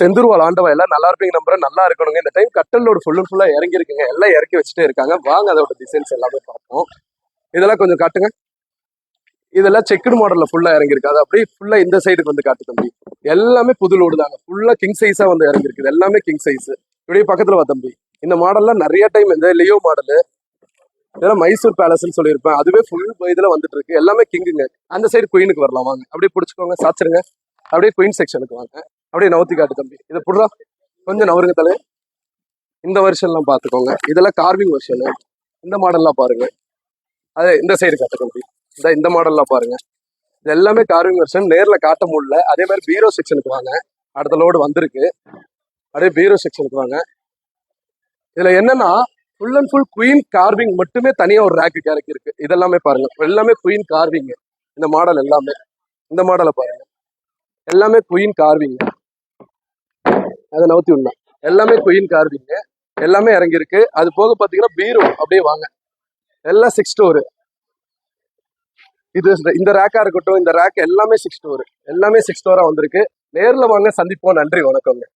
செந்தூர்வால் ஆண்டவா எல்லாம் நல்லா இருப்பீங்க நம்புறேன். நல்லா இருக்கணுங்க. இந்த டைம் கட்டலோடு ஃபுல் அண்ட் ஃபுல்லா இறங்கி இருக்குங்க. எல்லாம் இறக்கி வச்சுட்டே இருக்காங்க. வாங்க அதோட டிசைன்ஸ் எல்லாமே பார்ப்போம். இதெல்லாம் கொஞ்சம் காட்டுங்க. இதெல்லாம் செக்குடு மாடல்ல ஃபுல்லா இறங்கிருக்கு. அது அப்படியே ஃபுல்லா இந்த சைடுக்கு வந்து காட்டு தம்பி. எல்லாமே புது லோடு தாங்க. ஃபுல்லா கிங் சைஸா வந்து இறங்கிருக்கு. எல்லாமே கிங் சைஸ். இப்படியே பக்கத்துல வா தம்பி. இந்த மாடல்லாம் நிறைய டைம் இந்த லியோ மாடலு, இதெல்லாம் மைசூர் பேலஸ்ன்னு சொல்லியிருப்பேன். அதுவே ஃபுல் இதுல வந்துட்டு இருக்கு. எல்லாமே கிங்குங்க. அந்த சைடு குயினுக்கு வரலாம் வாங்க. அப்படியே பிடிச்சிக்கோங்க, சாச்சிருங்க. அப்படியே குயின் செக்ஷனுக்கு வாங்க. அப்படியே நவுத்தி காட்டு தம்பி. இதை புடுறா கொஞ்சம் நவருங்க தலை. இந்த வருஷன்லாம் பார்த்துக்கோங்க. இதெல்லாம் கார்விங் வருஷன். இந்த மாடல்லாம் பாருங்க. அதே இந்த சைடு காட்டு தம்பி. இந்த மாடல்லாம் பாருங்க. இது எல்லாமே கார்விங் வெர்ஷன். நேர்ல காட்ட முடியல. அதே மாதிரி பீரோ செக்ஷனுக்கு வாங்க. அடுத்த லோடு வந்திருக்கு. அப்படியே பீரோ செக்ஷனுக்கு வாங்க. இதுல என்னன்னா full and full queen carving மட்டுமே தனியா ஒரு ரேக்கு கேரக்டர் இருக்கு. இதெல்லாமே பாருங்க. எல்லாமே குயின் கார்விங். இந்த மாடல் எல்லாமே இந்த மாடலை பாருங்க. எல்லாமே குயின் கார்விங். அதை நவுத்தி விடலாம். எல்லாமே குயின் கார்விங். எல்லாமே இறங்கியிருக்கு. அது போக பாத்தீங்கன்னா பீரோ அப்படியே வாங்க. எல்லாம் 6 டோர். இது இந்த ரேக்கா இருக்கட்டும், இந்த ரேக் எல்லாமே 6 டோர். எல்லாமே 6 டோரா வந்திருக்கு. நேர்ல வாங்க, சந்திப்போம். நன்றி, வணக்கங்க.